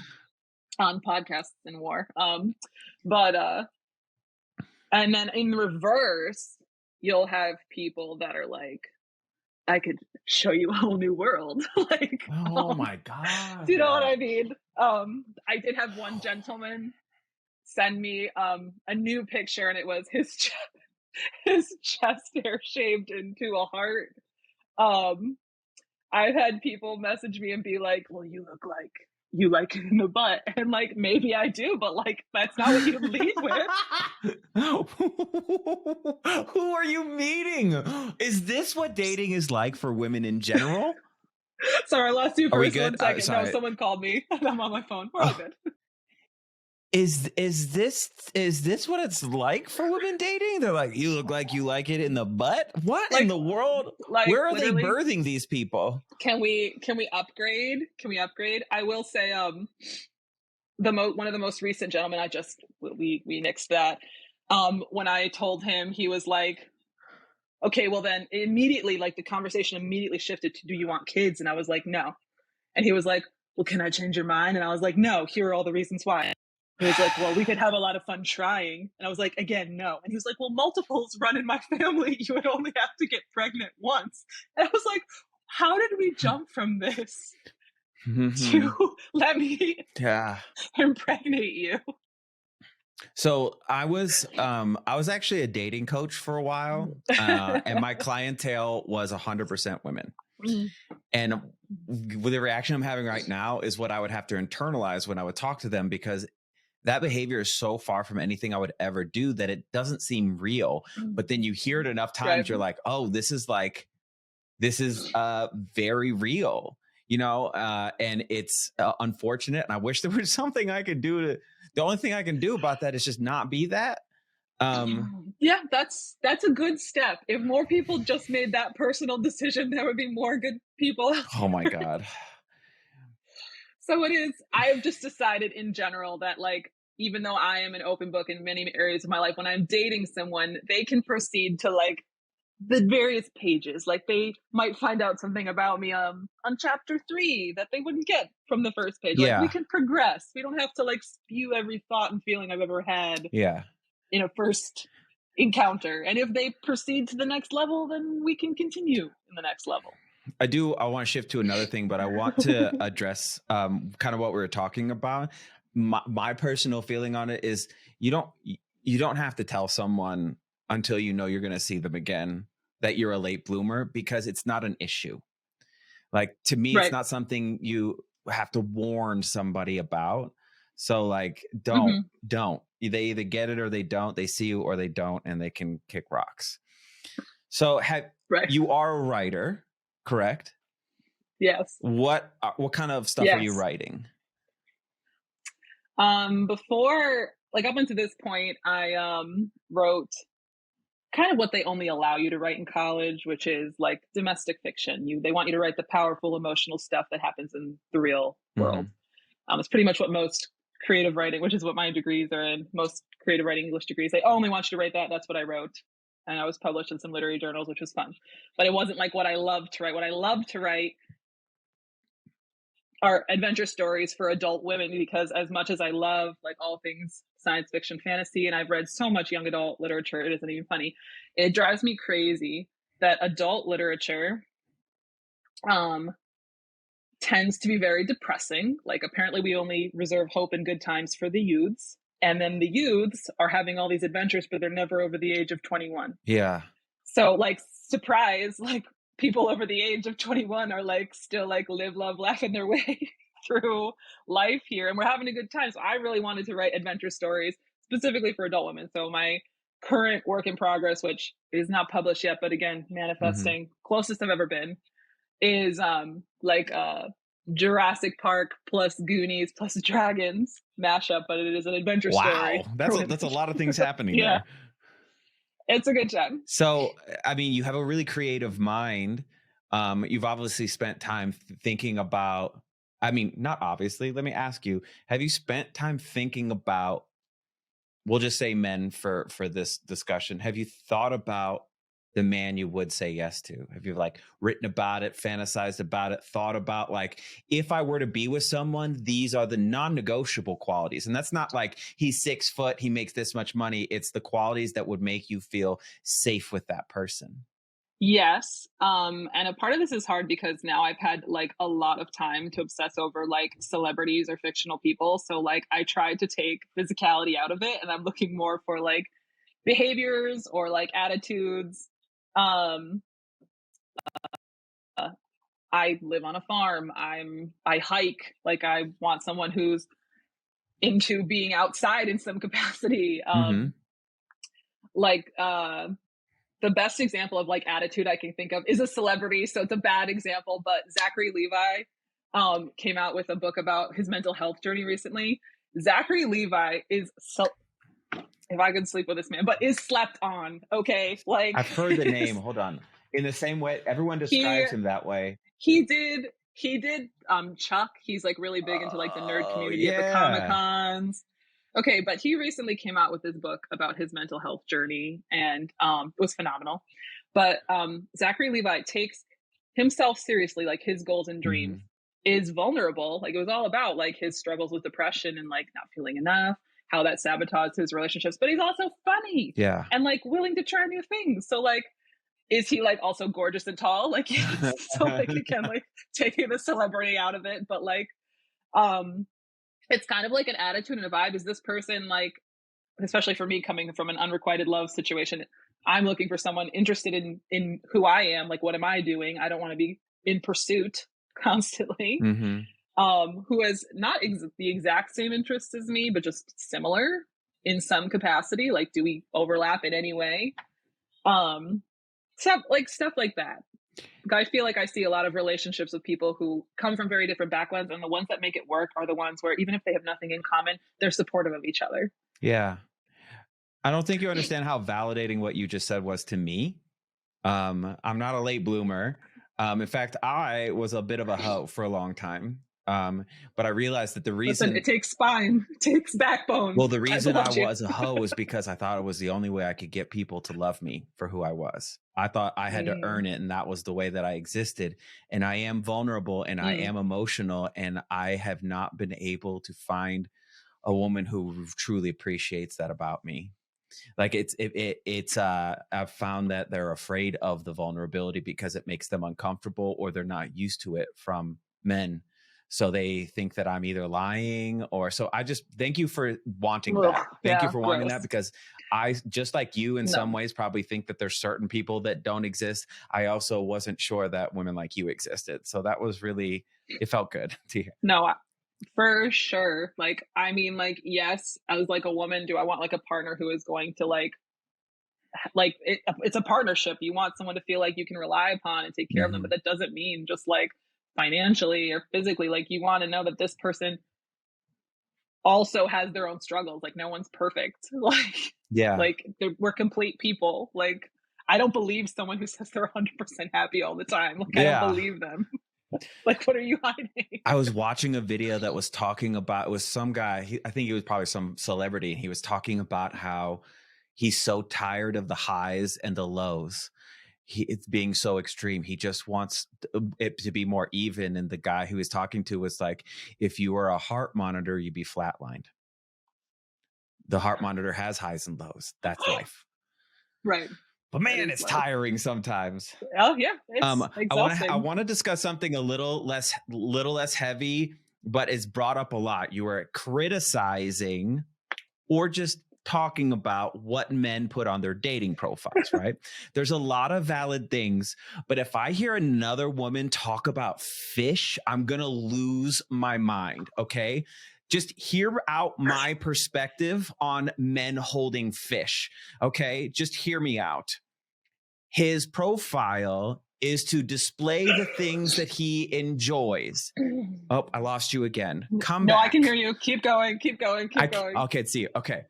Speaker 2: on podcasts and war. And then in reverse, you'll have people that are like, I could show you a whole new world. Like,
Speaker 1: oh my God.
Speaker 2: Do you know what I mean? I did have one gentleman send me a new picture, and it was his chest hair shaved into a heart. I've had people message me and be like, well, you look like you like it in the butt. And like, maybe I do, but like, that's not what you lead with.
Speaker 1: Who are you meeting? Is this what dating is like for women in general?
Speaker 2: Sorry, I lost you for 1 second. No,
Speaker 1: Sorry.
Speaker 2: someone called me and I'm on my phone. We're all good.
Speaker 1: Is this what it's like for women dating? They're like, you look like you like it in the butt? What like, in the world? Like, where are they birthing these people?
Speaker 2: Can we upgrade? I will say one of the most recent gentlemen, we nixed that. When I told him, he was like, okay, well then immediately, like the conversation immediately shifted to, do you want kids? And I was like, no. And he was like, well, can I change your mind? And I was like, no, here are all the reasons why. He was like, well, we could have a lot of fun trying. And I was like, again, no. And he was like, well, multiples run in my family. You would only have to get pregnant once. And I was like, how did we jump from this to let me impregnate you?
Speaker 1: So I was actually a dating coach for a while, and my clientele was 100% women. And with the reaction I'm having right now is what I would have to internalize when I would talk to them, because that behavior is so far from anything I would ever do that it doesn't seem real. But then you hear it enough times, you're like, oh, this is very real, you know, and it's unfortunate. And I wish there was something I could do the only thing I can do about that is just not be that.
Speaker 2: Yeah, that's a good step. If more people just made that personal decision, there would be more good people.
Speaker 1: Oh my God.
Speaker 2: So I've just decided in general that, like, even though I am an open book in many areas of my life, when I'm dating someone, they can proceed to like the various pages. Like they might find out something about me on chapter 3 that they wouldn't get from the first page.
Speaker 1: Yeah.
Speaker 2: Like we can progress. We don't have to like spew every thought and feeling I've ever had in a first encounter. And if they proceed to the next level, then we can continue in the next level.
Speaker 1: I want to shift to another thing, but I want to address kind of what we were talking about. My personal feeling on it is you don't have to tell someone until you know you're going to see them again that you're a late bloomer, because it's not an issue. Like, to me, It's not something you have to warn somebody about. So like, don't. They either get it or they don't. They see you or they don't, and they can kick rocks. So you are a writer, correct?
Speaker 2: Yes.
Speaker 1: What kind of stuff are you writing?
Speaker 2: Before, like up until this point, I wrote kind of what they only allow you to write in college, which is like domestic fiction. They want you to write the powerful emotional stuff that happens in the real world. It's pretty much what most creative writing, which is what my degrees are in, most creative writing English degrees, they only want you to write that. That's what I wrote. and I was published in some literary journals, which was fun. But it wasn't like what I loved to write. What I loved to write are adventure stories for adult women, because as much as I love like all things science fiction, fantasy, and I've read so much young adult literature, it isn't even funny. It drives me crazy that adult literature tends to be very depressing. Like apparently we only reserve hope and good times for the youths. And then the youths are having all these adventures, but they're never over the age of 21.
Speaker 1: Yeah.
Speaker 2: So like, surprise, like people over the age of 21 are like still like live, love, laughing their way through life here. And we're having a good time. So I really wanted to write adventure stories specifically for adult women. So my current work in progress, which is not published yet, but again, manifesting, closest I've ever been, is like Jurassic Park plus Goonies plus Dragons mashup, but it is an adventure story.
Speaker 1: Wow, that's a lot of things happening there.
Speaker 2: It's a good time.
Speaker 1: So, I mean, you have a really creative mind. You've obviously spent time thinking about, I mean, not obviously, let me ask you, have you spent time thinking about, we'll just say men for this discussion, have you thought about the man you would say yes to? Have you like written about it, fantasized about it, thought about like, if I were to be with someone, these are the non-negotiable qualities? And that's not like he's 6 foot, he makes this much money. It's the qualities that would make you feel safe with that person.
Speaker 2: Yes. And a part of this is hard because now I've had like a lot of time to obsess over like celebrities or fictional people. So like I tried to take physicality out of it, and I'm looking more for like behaviors or like attitudes. I live on a farm. I hike. Like I want someone who's into being outside in some capacity. Like the best example of like attitude I can think of is a celebrity. So it's a bad example, but Zachary Levi came out with a book about his mental health journey recently. Zachary Levi is if I could sleep with this man, but is slept on. Okay. Like
Speaker 1: I've heard the name. Hold on. In the same way, everyone describes him that way.
Speaker 2: He did Chuck. He's like really big into like the nerd community at the Comic-Cons. Okay, but he recently came out with this book about his mental health journey, and it was phenomenal. But Zachary Levi takes himself seriously, like his goals and dreams, is vulnerable. Like it was all about like his struggles with depression and like not feeling enough, how that sabotaged his relationships, but he's also funny.
Speaker 1: Yeah.
Speaker 2: And like willing to try new things. So like, is he like also gorgeous and tall? Like, yes. So like again, like taking the celebrity out of it, but like, it's kind of like an attitude and a vibe. Is this person like, especially for me coming from an unrequited love situation, I'm looking for someone interested in who I am. Like, what am I doing? I don't want to be in pursuit constantly. Who has not the exact same interests as me, but just similar in some capacity. Like, do we overlap in any way? Stuff like that. I feel like I see a lot of relationships with people who come from very different backgrounds, and the ones that make it work are the ones where even if they have nothing in common, they're supportive of each other.
Speaker 1: Yeah. I don't think you understand how validating what you just said was to me. I'm not a late bloomer. In fact, I was a bit of a hoe for a long time. But I realized that the reason
Speaker 2: it takes spine, it takes backbone.
Speaker 1: Well, the reason I was a hoe was because I thought it was the only way I could get people to love me for who I was. I thought I had to earn it, and that was the way that I existed. And I am vulnerable, and I am emotional, and I have not been able to find a woman who truly appreciates that about me. Like I've found that they're afraid of the vulnerability because it makes them uncomfortable, or they're not used to it from men. So they think that I'm either lying or so. I just thank you for wanting that. Thank you for wanting that, because I, just like you in some ways, probably think that there's certain people that don't exist. I also wasn't sure that women like you existed. So that was really, it felt good to hear.
Speaker 2: No, for sure. Like, I mean, like, yes, as like a woman, do I want like a partner who is going to like it's a partnership. You want someone to feel like you can rely upon and take care of them, but that doesn't mean just like financially or physically. Like, you want to know that this person also has their own struggles. Like, no one's perfect. Like, like we're complete people. Like, I don't believe someone who says they're 100% happy all the time. Like, I don't believe them. Like, what are you hiding?
Speaker 1: I was watching a video that was talking about, it was some guy, I think he was probably some celebrity, and he was talking about how he's so tired of the highs and the lows. It's being so extreme. He just wants it to be more even. And the guy who he's talking to was like, if you were a heart monitor, you'd be flatlined. The heart monitor has highs and lows. That's life.
Speaker 2: Right.
Speaker 1: But man, it's tiring sometimes.
Speaker 2: Oh yeah, it's exhausting.
Speaker 1: I want to discuss something a little less heavy, but it's brought up a lot. You were criticizing or just talking about what men put on their dating profiles, right? There's a lot of valid things, but if I hear another woman talk about fish, I'm going to lose my mind, okay? Just hear out my perspective on men holding fish, okay? Just hear me out. His profile is to display the things that he enjoys. Oh, I lost you again. Come back.
Speaker 2: No, I can hear you. Keep going.
Speaker 1: Okay, see. Okay.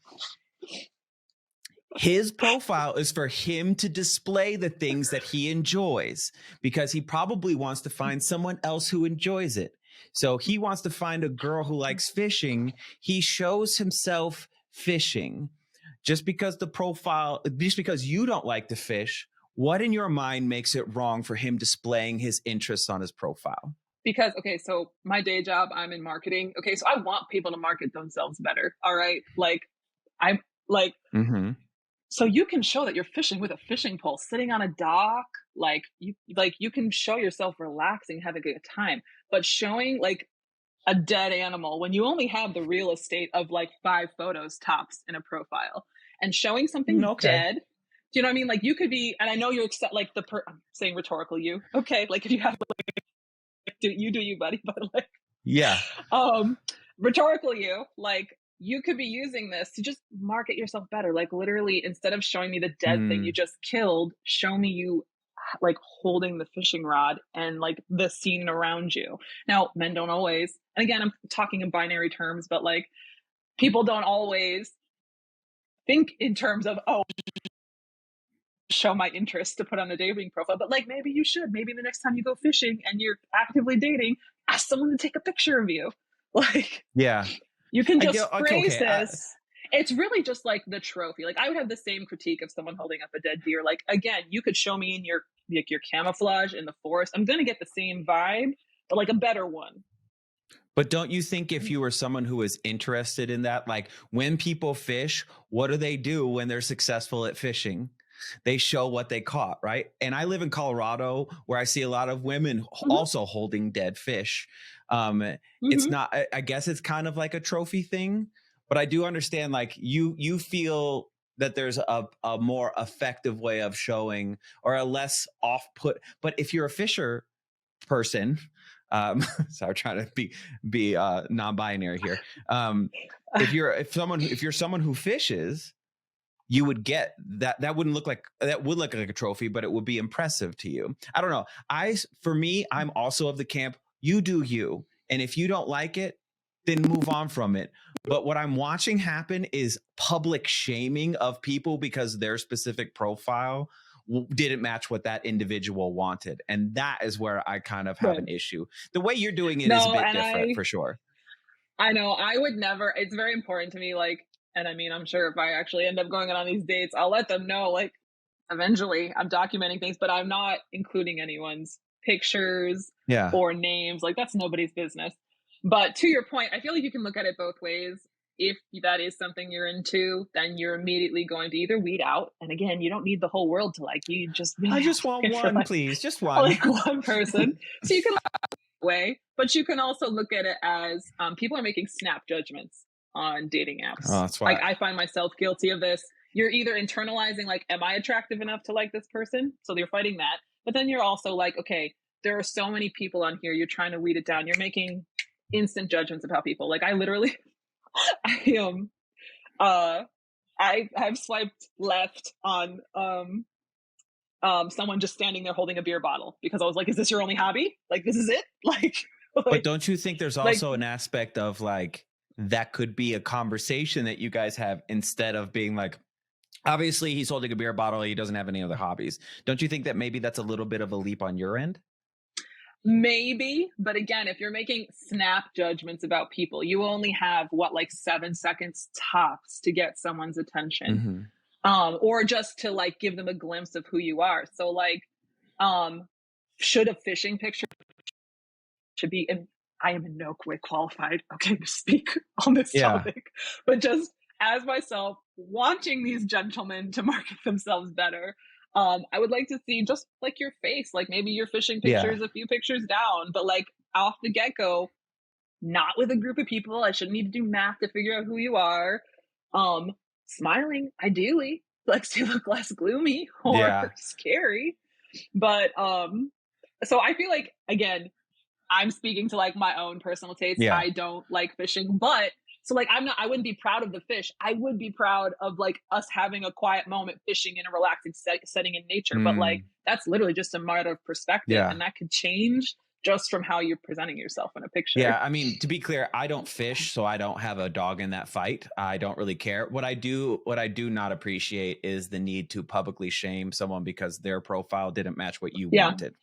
Speaker 1: His profile is for him to display the things that he enjoys because he probably wants to find someone else who enjoys it. So he wants to find a girl who likes fishing. He shows himself fishing. Just because you don't like to fish, what in your mind makes it wrong for him displaying his interests on his profile?
Speaker 2: Because, okay, so my day job, I'm in marketing. Okay, so I want people to market themselves better. All right. So you can show that you're fishing with a fishing pole, sitting on a dock. You can show yourself relaxing, having a good time, but showing like a dead animal when you only have the real estate of like 5 photos tops in a profile, and showing something dead. Do you know what I mean? Like you could be, and I know you're I'm saying rhetorical you. Okay. Like if you have do you, buddy, but like,
Speaker 1: yeah.
Speaker 2: Rhetorical you, like you could be using this to just market yourself better. Like literally, instead of showing me the dead thing you just killed, show me you like holding the fishing rod and like the scene around you. Now, men don't always, and again, I'm talking in binary terms, but like people don't always think in terms of, oh, show my interest to put on a dating profile, but like maybe you should. Maybe the next time you go fishing and you're actively dating, ask someone to take a picture of you. Like, yeah, you can just phrase this. It's really just like the trophy. Like I would have the same critique of someone holding up a dead deer. Like again, you could show me in your camouflage in the forest. I'm gonna get the same vibe, but like a better one.
Speaker 1: But don't you think if you were someone who is interested in that, like when people fish, what do they do when they're successful at fishing? They show what they caught, right? And I live in Colorado where I see a lot of women also holding dead fish. It's not, I guess it's kind of like a trophy thing, but I do understand like you feel that there's a more effective way of showing or a less off-put. But if you're a fisher person, so I'm trying to be non-binary here. If you're someone who fishes, you would get that would look like a trophy, but it would be impressive to you. I don't know. For me, I'm also of the camp, you do you. And if you don't like it, then move on from it. But what I'm watching happen is public shaming of people because their specific profile didn't match what that individual wanted. And that is where I kind of have an issue. The way you're doing it is a bit different for sure.
Speaker 2: I know. I would never, it's very important to me, like, and I mean, I'm sure if I actually end up going on these dates, I'll let them know, like, eventually I'm documenting things, but I'm not including anyone's pictures or names. Like, that's nobody's business. But to your point, I feel like you can look at it both ways. If that is something you're into, then you're immediately going to either weed out. And again, you don't need the whole world to like you. I
Speaker 1: just want one, please. Just one.
Speaker 2: Like one person. So you can look at it that way, but you can also look at it as people are making snap judgments on dating apps.
Speaker 1: Oh, that's why.
Speaker 2: Like I find myself guilty of this. You're either internalizing like, am I attractive enough to like this person? So you're fighting that. But then you're also like, okay, there are so many people on here. You're trying to weed it down. You're making instant judgments about people. Like I literally, I have swiped left on someone just standing there holding a beer bottle because I was like, is this your only hobby? Like, this is it? Like
Speaker 1: but don't you think there's also an aspect of like, that could be a conversation that you guys have instead of being like, obviously he's holding a beer bottle. He doesn't have any other hobbies. Don't you think that maybe that's a little bit of a leap on your end?
Speaker 2: Maybe. But again, if you're making snap judgments about people, you only have 7 seconds tops to get someone's attention. or just to like give them a glimpse of who you are. So like, should a fishing picture should be in, I am in no way qualified, okay, to speak on this topic, but just as myself wanting these gentlemen to market themselves better, I would like to see just like your face, like maybe your fishing pictures a few pictures down, but like off the get-go, not with a group of people. I shouldn't need to do math to figure out who you are. Smiling, ideally, likes to look less gloomy or scary. But so I feel like, again, I'm speaking to like my own personal taste. I don't like fishing, but so like I wouldn't be proud of the fish. I would be proud of like us having a quiet moment fishing in a relaxing setting in nature. But like that's literally just a matter of perspective, and that could change just from how you're presenting yourself in a picture.
Speaker 1: Yeah, I mean, to be clear, I don't fish, so I don't have a dog in that fight. I don't really care. What I do not appreciate is the need to publicly shame someone because their profile didn't match what you wanted.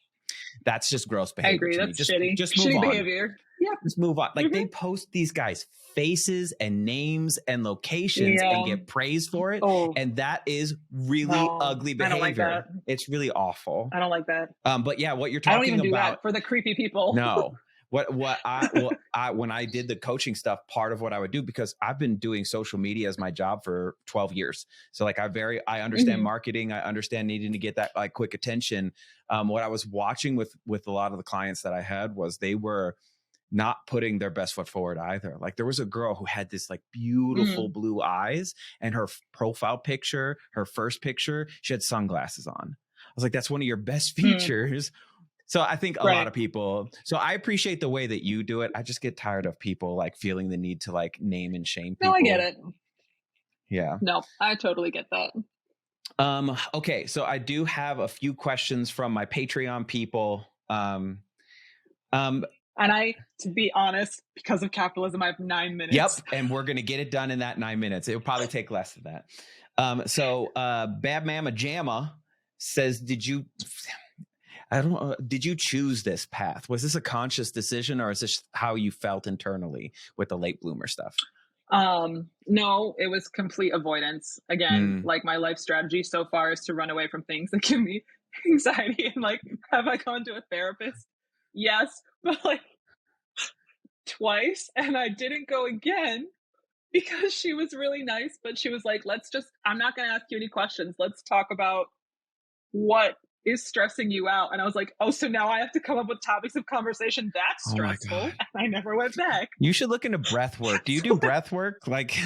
Speaker 1: That's just gross behavior.
Speaker 2: I agree.
Speaker 1: To
Speaker 2: That's
Speaker 1: me.
Speaker 2: shitty.
Speaker 1: Just move
Speaker 2: shitty
Speaker 1: on.
Speaker 2: Behavior. Yeah.
Speaker 1: Just move on. Like they post these guys' faces and names and locations and get praised for it. And that is really ugly behavior.
Speaker 2: I don't like that.
Speaker 1: It's really awful.
Speaker 2: I don't like that.
Speaker 1: But yeah, what you're talking about.
Speaker 2: I don't even do that for the creepy people.
Speaker 1: No. When I did the coaching stuff, part of what I would do, because I've been doing social media as my job for 12 years. So like I understand marketing. I understand needing to get that like quick attention. What I was watching with a lot of the clients that I had was they were not putting their best foot forward either. Like there was a girl who had this like beautiful blue eyes, and her profile picture, her first picture, she had sunglasses on. I was like, that's one of your best features. So I think a lot of people, so I appreciate the way that you do it. I just get tired of people like feeling the need to like name and shame people.
Speaker 2: No, I get it.
Speaker 1: Yeah.
Speaker 2: No, I totally get that.
Speaker 1: Okay. So I do have a few questions from my Patreon people. And
Speaker 2: to be honest, because of capitalism, I have 9 minutes.
Speaker 1: Yep. And we're going to get it done in that 9 minutes. It'll probably take less than that. So Bad Mama Jamma says, did you choose this path? Was this a conscious decision, or is this how you felt internally with the late bloomer stuff?
Speaker 2: No, it was complete avoidance. Again, like my life strategy so far is to run away from things that give me anxiety. And like, have I gone to a therapist? Yes, but like twice, and I didn't go again because she was really nice, but she was like, I'm not going to ask you any questions. Let's talk about what is stressing you out. And I was like, oh, so now I have to come up with topics of conversation. That's stressful. And I never went back.
Speaker 1: You should look into breath work. Do you do breath work? Like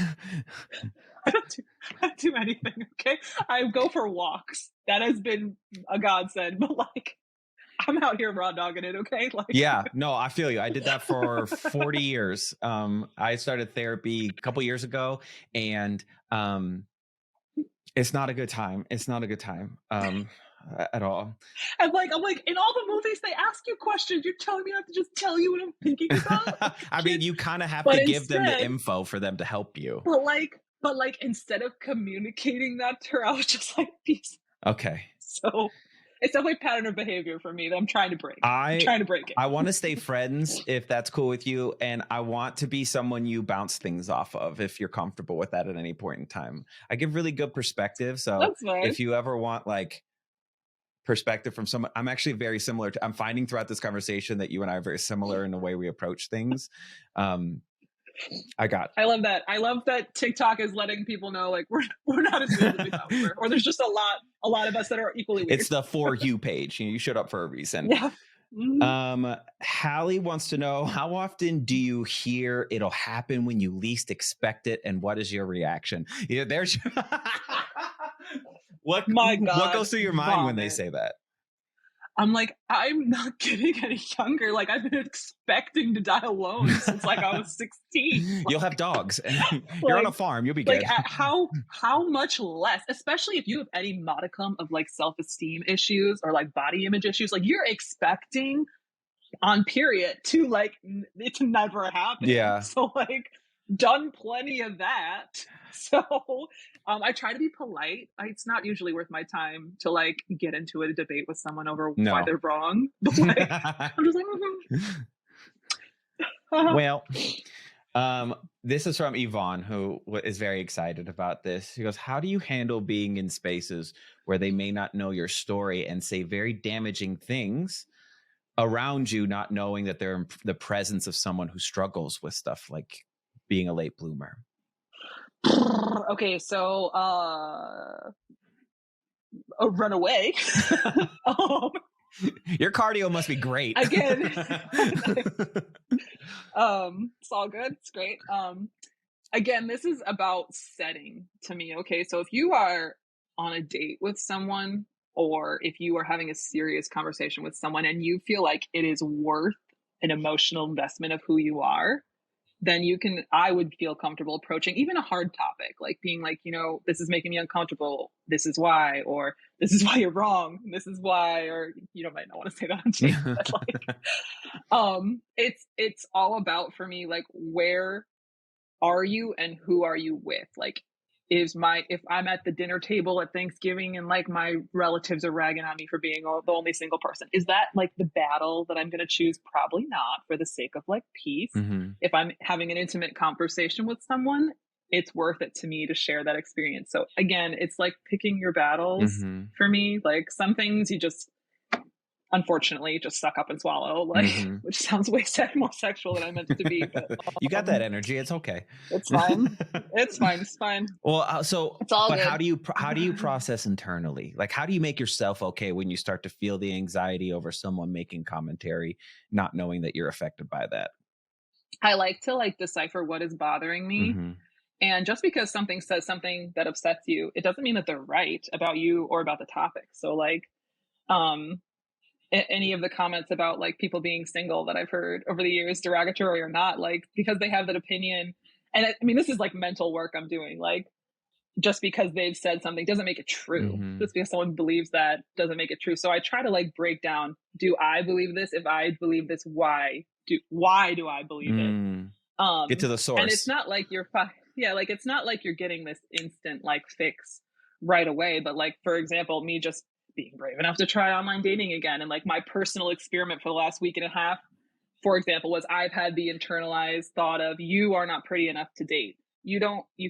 Speaker 2: I don't do anything. Okay. I go for walks. That has been a godsend, but like, I'm out here raw dogging it. Okay. Like,
Speaker 1: yeah, no, I feel you. I did that for 40 years. I started therapy a couple years ago, and it's not a good time. It's not a good time. At all.
Speaker 2: I'm like, in all the movies they ask you questions. You're telling me I have to just tell you what I'm thinking about?
Speaker 1: I mean, you kind of have to give them the info for them to help you.
Speaker 2: But like instead of communicating that to her, I was just like, peace.
Speaker 1: Okay.
Speaker 2: So it's definitely a pattern of behavior for me that I'm trying to break. I'm trying to break it.
Speaker 1: I want to stay friends if that's cool with you. And I want to be someone you bounce things off of if you're comfortable with that at any point in time. I give really good perspective. So if you ever want like perspective from someone, I'm actually very similar to, I'm finding throughout this conversation that you and I are very similar in the way we approach things. I love
Speaker 2: that. I love that TikTok is letting people know like we're not as weird as we thought we were, or there's just a lot of us that are equally weird.
Speaker 1: It's the For You page. You showed up for a reason.
Speaker 2: Yeah.
Speaker 1: Hallie wants to know, how often do you hear it'll happen when you least expect it, and what is your reaction? Yeah, there's what goes through your mind when they say that?
Speaker 2: I'm like, I'm not getting any younger. Like, I've been expecting to die alone since like I was 16.
Speaker 1: You'll have dogs. You're on a farm. You'll be good.
Speaker 2: Like, how much less, especially if you have any modicum of like self-esteem issues or like body image issues, like you're expecting on period to like it to never happen.
Speaker 1: Yeah.
Speaker 2: So like done plenty of that. So I try to be polite. It's not usually worth my time to like get into a debate with someone over why they're wrong. But like, I'm just like,
Speaker 1: Well, This is from Yvonne, who is very excited about this. She goes, how do you handle being in spaces where they may not know your story and say very damaging things around you, not knowing that they're in the presence of someone who struggles with stuff like being a late bloomer?
Speaker 2: Okay, so run away.
Speaker 1: Your cardio must be great.
Speaker 2: Again, it's all good. It's great. Again, this is about setting to me. Okay, so if you are on a date with someone, or if you are having a serious conversation with someone and you feel like it is worth an emotional investment of who you are, then I would feel comfortable approaching even a hard topic, like being like, this is making me uncomfortable. This is why, or this is why you're wrong. This is why, or might not want to say that on tape, but like, it's all about, for me, like, where are you and who are you with? Like, if I'm at the dinner table at Thanksgiving and like my relatives are ragging on me for being the only single person, is that like the battle that I'm going to choose? Probably not, for the sake of like peace.
Speaker 1: Mm-hmm.
Speaker 2: If I'm having an intimate conversation with someone, it's worth it to me to share that experience. So again, it's like picking your battles.
Speaker 1: Mm-hmm.
Speaker 2: For me. Like, some things you just, unfortunately, just suck up and swallow, like, which sounds way more sexual than I meant it to be. But
Speaker 1: you got that energy. It's okay.
Speaker 2: It's fine. It's fine. It's fine.
Speaker 1: Well,
Speaker 2: it's all good.
Speaker 1: How do you process internally? Like, how do you make yourself okay when you start to feel the anxiety over someone making commentary, not knowing that you're affected by that?
Speaker 2: I like to decipher what is bothering me.
Speaker 1: Mm-hmm.
Speaker 2: And just because something says something that upsets you, it doesn't mean that they're right about you or about the topic. So like, any of the comments about like people being single that I've heard over the years, derogatory or not, like, because they have that opinion. And I mean, this is like mental work I'm doing. Like, just because they've said something doesn't make it true.
Speaker 1: Mm-hmm.
Speaker 2: Just because someone believes that doesn't make it true. So I try to like break down, do I believe this? If I believe this, why do I believe it?
Speaker 1: Get to the source.
Speaker 2: And it's not like it's not like you're getting this instant like fix right away. But like, for example, me just being brave enough to try online dating again, and like my personal experiment for the last week and a half, for example, was I've had the internalized thought of, you are not pretty enough to date. You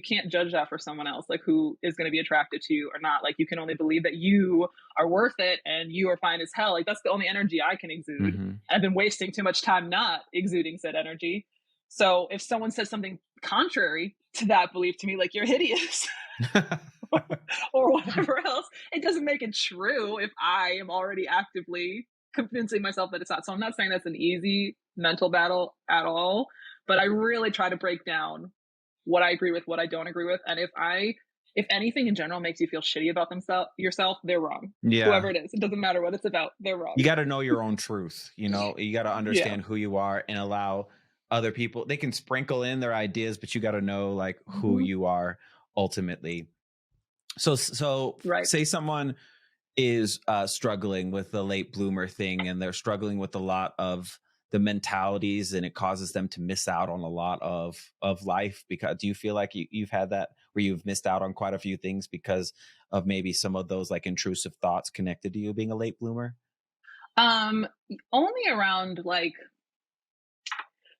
Speaker 2: can't judge that for someone else, like who is going to be attracted to you or not. Like, you can only believe that you are worth it and you are fine as hell. Like, that's the only energy I can exude.
Speaker 1: Mm-hmm.
Speaker 2: I've been wasting too much time not exuding said energy. So if someone says something contrary to that belief to me, like, you're hideous or whatever else, it doesn't make it true if I am already actively convincing myself that it's not. So I'm not saying that's an easy mental battle at all, but I really try to break down what I agree with, what I don't agree with. And if anything in general makes you feel shitty about yourself, they're wrong.
Speaker 1: Yeah.
Speaker 2: Whoever it is, it doesn't matter what it's about, they're wrong.
Speaker 1: You got to know your own truth. You got to understand who you are and allow other people, they can sprinkle in their ideas, but you got to know like who you are ultimately. So
Speaker 2: right.
Speaker 1: Say someone is struggling with the late bloomer thing, and they're struggling with a lot of the mentalities, and it causes them to miss out on a lot of life. Because do you feel like you've had that where you've missed out on quite a few things because of maybe some of those like intrusive thoughts connected to you being a late bloomer?
Speaker 2: Only around like,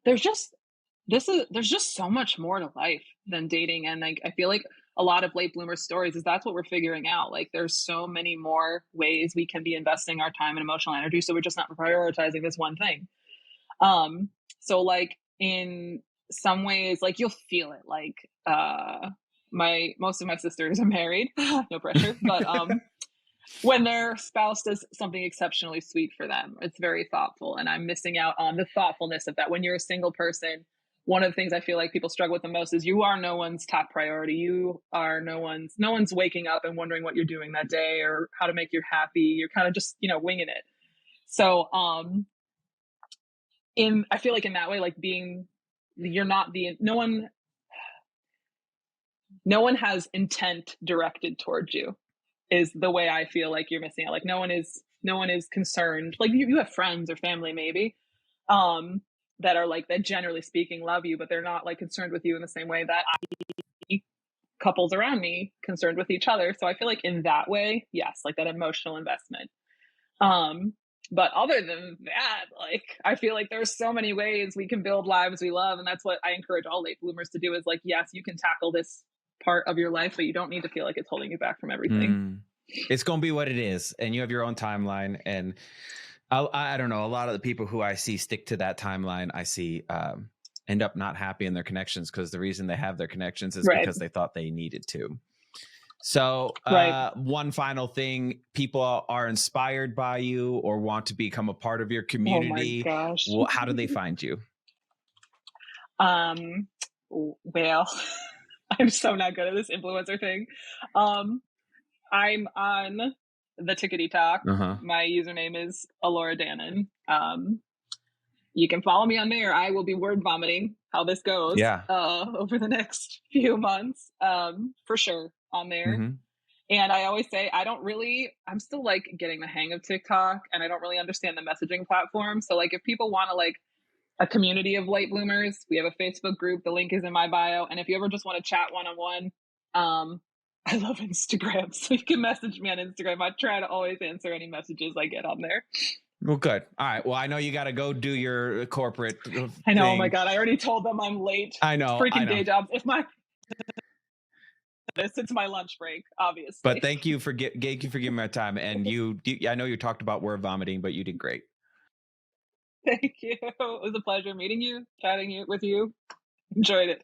Speaker 2: there's just so much more to life than dating. And like, I feel like a lot of late bloomer stories is that's what we're figuring out. Like, there's so many more ways we can be investing our time and emotional energy. So we're just not prioritizing this one thing. So like, in some ways, like, you'll feel it. Like, most of my sisters are married, no pressure, but, when their spouse does something exceptionally sweet for them, it's very thoughtful. And I'm missing out on the thoughtfulness of that. When you're a single person, one of the things I feel like people struggle with the most is you are no one's top priority. You are no one's waking up and wondering what you're doing that day or how to make you happy. You're kind of just, winging it. So, I feel like in that way, like no one has intent directed towards you, is the way I feel like you're missing out. Like, no one is concerned. Like, you have friends or family maybe, that are like, that generally speaking love you, but they're not like concerned with you in the same way that couples around me concerned with each other. So I feel like in that way, yes, like that emotional investment. But other than that, like, I feel like there's so many ways we can build lives we love. And that's what I encourage all late bloomers to do is like, yes, you can tackle this part of your life, but you don't need to feel like it's holding you back from everything.
Speaker 1: It's going to be what it is. And you have your own timeline. And I don't know, a lot of the people who I see stick to that timeline, I see end up not happy in their connections because the reason they have their connections is because they thought they needed to. So one final thing, people are inspired by you or want to become a part of your community.
Speaker 2: Oh my gosh.
Speaker 1: How do they find you?
Speaker 2: Well, I'm so not good at this influencer thing. I'm on the Tickety Talk. My username is Allora Dannon. You can follow me on there. I will be word vomiting how this goes over the next few months, for sure, on there. And I always say, I'm still like getting the hang of TikTok, and I don't really understand the messaging platform. So like if people want to like a community of late bloomers, we have a Facebook group. The link is in my bio. And if you ever just want to chat one-on-one, I love Instagram. So you can message me on Instagram. I try to always answer any messages I get on there.
Speaker 1: Well, good. All right. Well, I know you got to go do your corporate
Speaker 2: I know.
Speaker 1: thing.
Speaker 2: Oh my God. I already told them I'm late.
Speaker 1: I know.
Speaker 2: Freaking day jobs. It's my lunch break, obviously.
Speaker 1: But thank you for giving me time. And I know you talked about word vomiting, but you did great.
Speaker 2: Thank you. It was a pleasure meeting you, chatting with you. Enjoyed it.